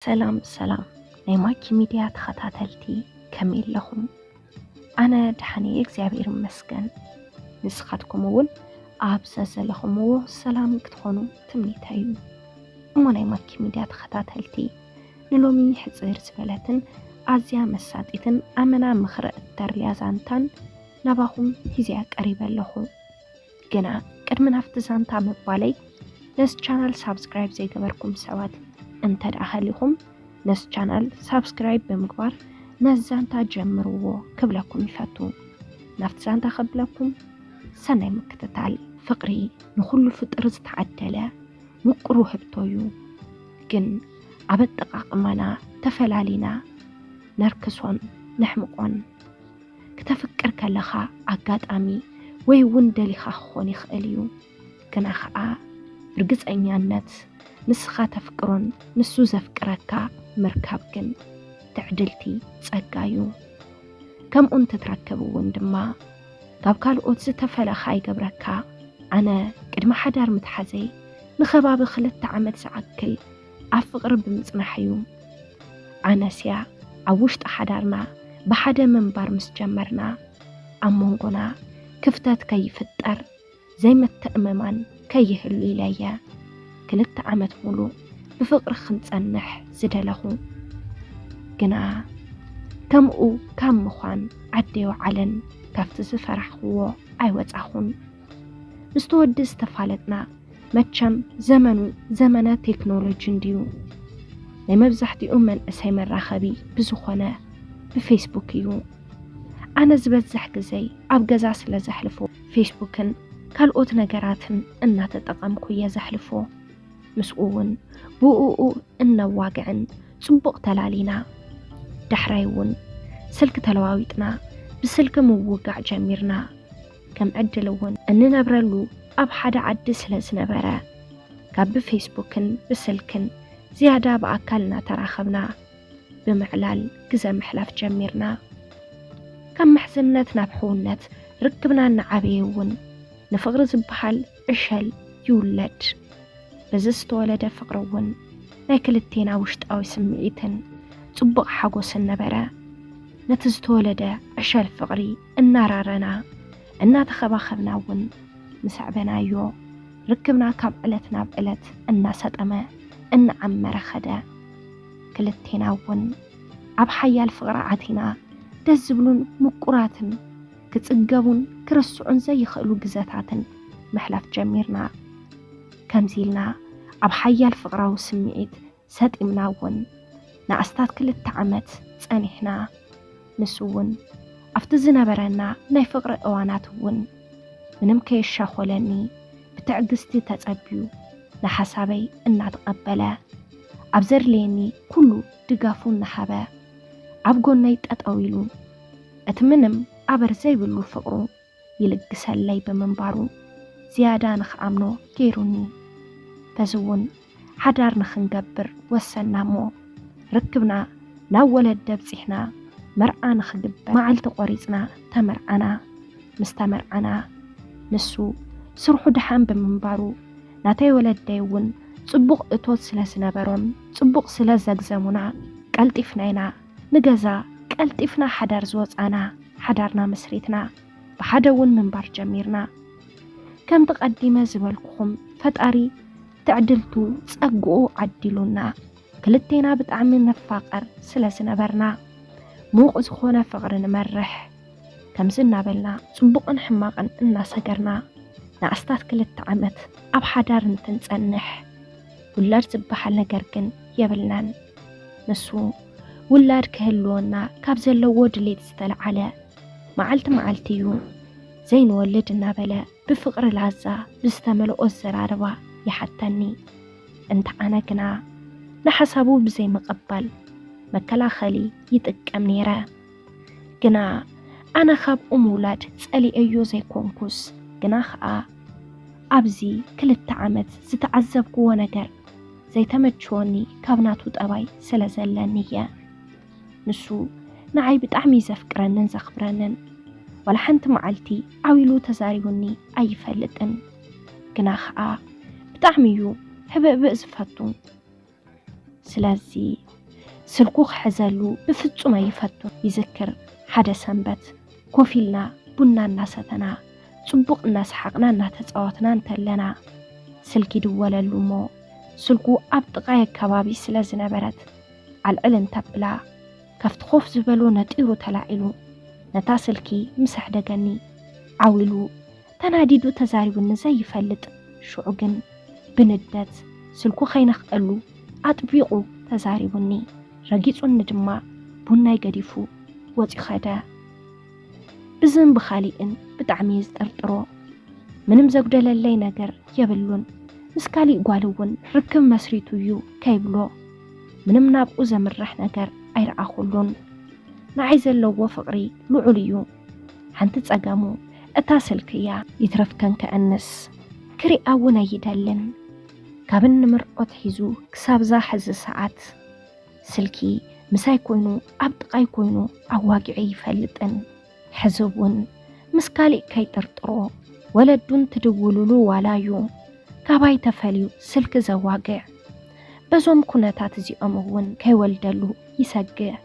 سلام ናይ ማኪ ሚድያ ተኸታተልቲ ከመይ ኣለኹም? ኣነ ድሓኒ እግዚኣብሔር ይመስገን። ንስኻትኩም እውን ኣብ ዘለኹምዎ ሰላም ክትኾኑ ትምኒተይ እዩ። እሞ ናይ ማኪ ሚድያ ተኸታተልቲ ንሎሚ ሕፅር ዝበለትን ኣዝያ መሳጢትን ኣመና ምኽሪ እተርልያ ዛንታን ናባኹም ሂዝያ ቀሪበ ኣለኹ። ግና ቅድሚ ናብቲ ዛንታ ምባለይ ነዚ ቻናል ሳብስክራይብ ዘይገበርኩም ሰባት እንተዳኸሊኹም ነዚ ቻናል ሳብስክራይብ ብምግባር ነዚ ዛንታ ጀምርዎ ክብለኩም ይፈቱ። ናብቲ ዛንታ ክብለኩም ሰናይ ምክትታል። ፍቕሪ ንኹሉ ፍጥር ዝተዓደለ ምቁሩ ህብቶ እዩ። ግን ኣብ ኣጠቓቕማና ተፈላሊና ነርክሶን ነሕምቆን። ክተፍቅር ከለኻ ኣጋጣሚ ወይ እውን ደሊኻ ክኾን ይኽእል እዩ። ግና ከዓ ብርግፀኛነት ንስኻ ተፍቅሮን ንሱ ዘፍቅረካ ምርካብ ግን ትዕድልቲ ጸጋ እዩ። ከምኡን ትትረክብ እውን ድማ ካብ ካልኦት ዝተፈለኻ ይገብረካ። ኣነ ቅድሚ ሓዳር ምትሓዘይ ንኸባቢ 2 ዓመት ዝዓክል ኣብ ፍቕሪ ብምጽናሕ እዩ። ኣነስያ ኣብ ውሽጢ ሓዳርና ብሓደ ምንባር ምስ ጀመርና ኣብ መንጎና ክፍተት ከይፍጠር ዘይመተእምማን ከይህሉ ኢለየ 2 ዓመት ሙሉ ብፍቕሪ ክንጸንሕ ዝደለኹ። ግና ከምኡ ካብ ምዃን ዓደዮ ዓለን ካብቲ ዝፈራሕኽዎ ኣይወጻኹን። ምስቲ ወዲ ዝተፋለጥና መቸም ዘመኑ ዘመነ ቴክኖሎጂ እንድዩ። ናይ መብዛሕትኡ መንእሰይ መራኸቢ ብዝኾነ ብፌስቡክ እዩ። ኣነ ዝበዝሕ ግዘይ ኣብ ገዛ ስለ ዘሕልፎ ፌስቡክን ካልኦት ነገራትን እናተጠቐምኩ እየ ዘሕልፎ። ምስኡ እውን ብኡኡ እነዋግዕን ጽቡቕ ተላሊና ዳሕራይ እውን ስልክ ተለዋዊጥና ብስልክ ምውጋዕ ጀሚርና። ከም ዕድል እውን እንነብረሉ ኣብ ሓደ ዓዲ ስለ ዝነበረ ካብ ብፌስቡክን ብስልክን ዝያዳ ብኣካል እናተራኸብና ብምዕላል ግዘ ምሕላፍ ጀሚርና። ካብ ምሕዝነት ናብ ሕውነት ርክብና እናዓበየ እውን ንፍቕሪ ዝበሃል ዕሸል ይውለድ። በዚ ዝተወለደ ፍቕሪ እውን ናይ ክልቴና ውሽጣዊ ስምዒትን ጽቡቕ ሓጎስን ነበረ። ነቲ ዝተወለደ ዕሸል ፍቕሪ እናራረና እናተኸባኸብና እውን ምስዕበናዮ ርክብና ካብ ዕለት ናብ ዕለት እናሰጠመ እናዓመረ ኸደ። ክልቴና እውን ኣብ ሓያል ፍቕሪ ዓቲና ደስ ዝብሉን ምቁራትን ክጽገቡን ክርስዑን ዘይኽእሉ ግዘታትን ምሕላፍ ጀሚርና። ከምዚልና ኣብ ሓያል ፍቕራዊ ስምዒት ሰጢምና እውን ንኣስታት 2 ዓመት ጸኒሕና። ንሱ እውን ኣብቲ ዝነበረና ናይ ፍቕሪ እዋናት እውን ምንም ከየሻኾለኒ ብትዕግስቲ ተጸቢዩ ንሓሳበይ እናተቐበለ ኣብ ዘድልየኒ ኩሉ ድጋፉ እናሃበ ኣብ ጎነይ ጠጠው ኢሉ እቲ ምንም ኣበር ዘይብሉ ፍቕሩ ይልግሰለይ ብምንባሩ ዝያዳ ንኽኣምኖ ገይሩኒ። በዚ እውን ሓዳር ንኽንገብር ወሰና እሞ ርክብና ናብ ወለደ በፂሕና መርዓ ንኽግበር መዓልቲ ቆሪፅና ተመርዓና። ምስ ተመርዓና ንሱ ስርሑ ድሓን ብምንባሩ ናተይ ወለደይ እውን ጽቡቕ እቶት ስለ ዝነበሮም ጽቡቕ ስለ ዘግዘሙና ቀልጢፍና ኢና ንገዛ ቀልጢፍና ሓዳር ዝወፃና ሓዳርና መስሪትና ብሓደ እውን ምንባር ጀሚርና። ከም ተቐዲመ ዝበልኩኹም ፈጣሪ ትዕድልቱ ጸግኡ ዓዲሉና ክልቴና ብጣዕሚ ነፋቐር ስለ ዝነበርና ምዉቕ ዝኾነ ፍቕሪ ንመርሕ ከምዚ እናበልና ጽቡቕን ሕማቕን እናሰገርና ንኣስታት 2 ዓመት ኣብ ሓዳር እንትንጸንሕ ውላድ ዝበሃል ነገር ግን የብልናን። ንሱ ውላድ ክህልወና ካብ ዘለዎ ድሌት ዝተለዓለ መዓልቲ መዓልቲ እዩ ዘይንወልድ እናበለ ብፍቕሪ ላዛ ብዝተመልኦ ዘራረባ ይሓተኒ። እንተ ኣነ ግና ንሓሳቡ ብዘይ መቐባል መከላኸሊ ይጥቀም ነይረ። ግና ኣነ ካብ ውላድ ጸሊአዮ ዘይኮንኩስ ግና ከዓ ኣብዚ 2 ዓመት ዝተዓዘብክዎ ነገር ዘይተመችወኒ ካብ ናቱ ጠባይ ስለ ዘለኒ እየ። ንሱ ንዓይ ብጣዕሚ ዘፍቅረንን ዘኽብረንን ወላ ሓንቲ መዓልቲ ዓዊሉ ተዛሪቡኒ ኣይፈልጥን። ግና ከዓ ብጣዕሚ እዩ ህብእብእ ዝፈቱ። ስለዚ سلكو خحزلو بفتصم يفتو يذكر حدا سنبت كوفيلنا بنا الناستنا صبق الناس حقنا نتتصاوتنا انتلنا سلكي دوللو مو سلكو أبطقاي كبابي سلا زنبرت على العلن تبلا كفت خوف زبلو نتيرو تلاعلو نتا سلكي مسح دقني عاولو تناديدو تزاريو النزي يفلت شعوقن بندت سلكو خينخقلو أطبيقو تزاريبني رقيتو النجمع بناي قديفو وطي خدا بزن بخاليئن بتعميز ترطرو منم زقدل اللي نقر يبلون مسكالي قوالوون ركم مسريتو يو كيبلو منم نابقو زمرح نقر أيرعا خلون نعيز اللو فقري لعليو حانت تساقامو التاسلكيا يترفكن كأنس كري أونا يدلن كابن مرقوت حيزو كسابزا حز ساعات سلكي مساي كوينو أبدقاي كوينو أواقعي يفلطن حزبون مسكالي كي ترطرو ولدون تدولولو والايو كاباي تفليو سلك زواقع بزوم كونتات زي أمون كي والدلو يساقع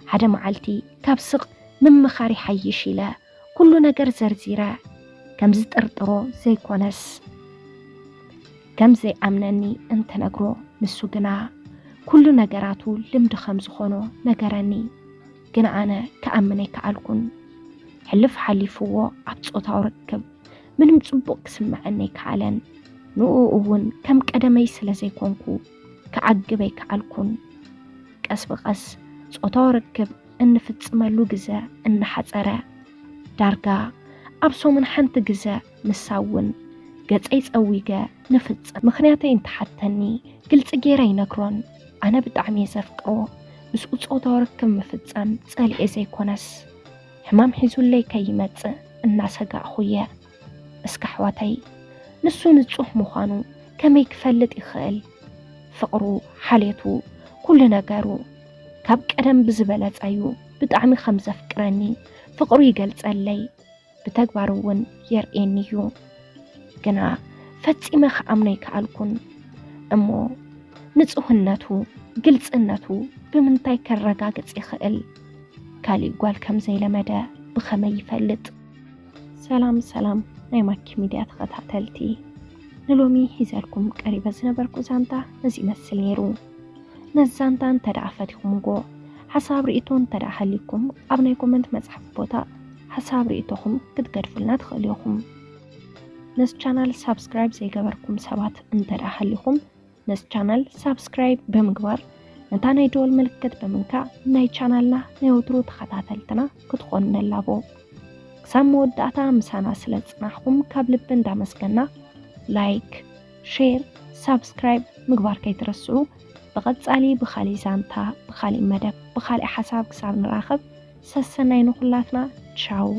حدا معالتي كابسق من مخاري حيشيلا كل نجر زرزيرا كم زي ترطرو زي كونس كم زي أمنني انت نقرو نسوقنا كل نجراتو لمد خمس خونو نجراني جنا أنا كأمني كعالكون حلف حليفو عبصوتا وركب من مصبوك سمعني كعلن نوؤون كم قدمي سلا زي كونكو كعقبي كعالكون قس بقس صوتا وركب ان فتسملو جزا ان حصرا دارغا أبسو من حنت جزا نساون قد أيس أويقا نفتس مخنياتين تحتني قلت أجيري نكرون أنا بدعمي زفقرو بس أصوتا وركب مفتسام تسالي إزي كونس حمام حيزو اللي كيمت الناس هقا أخويا اسكحواتي نسو نتسوح مخانو كما يكفلت إخال فقرو حاليتو كل نقارو كابك أدم بزبالات أيو بدعمي خمسة فكراني فقرو يقلت اللي بتكبرون يرئينيو جنا فتيمة خامني كالكون أمو نتسوهناتو قلتناتو بمنتاي كالرقاقت إخال كالي قوال كم زي لمدى بخما يفلت سلام نايماكي ميديات خطاتلتي نلومي هزالكم قريبا زنبركو زانتا نزي مسل نيرو نزانتا تدعفتكم جو حساب رئيتون تدعحليكم أبناي كومنت مزحف بوتا حساب رئيتوكم كتقرفلنا تخليوكم نس channel سابسكرايب زي قبركم سبات انتدعحليكم نس channel سابسكرايب بمقبر نتانا يدول ملكت بمنكا ناي channelنا نيوترو تخطاتلتنا كتخون اللابو سامو داتا مسانا سلطناكم كابلبن دامسكنا لايك شير سابسكرايب مقبار كي ترسعو بغتصالي بخالي زانتا بخالي مدب بخالي حساب كساب نراخب سسناي نخلاتنا تشاو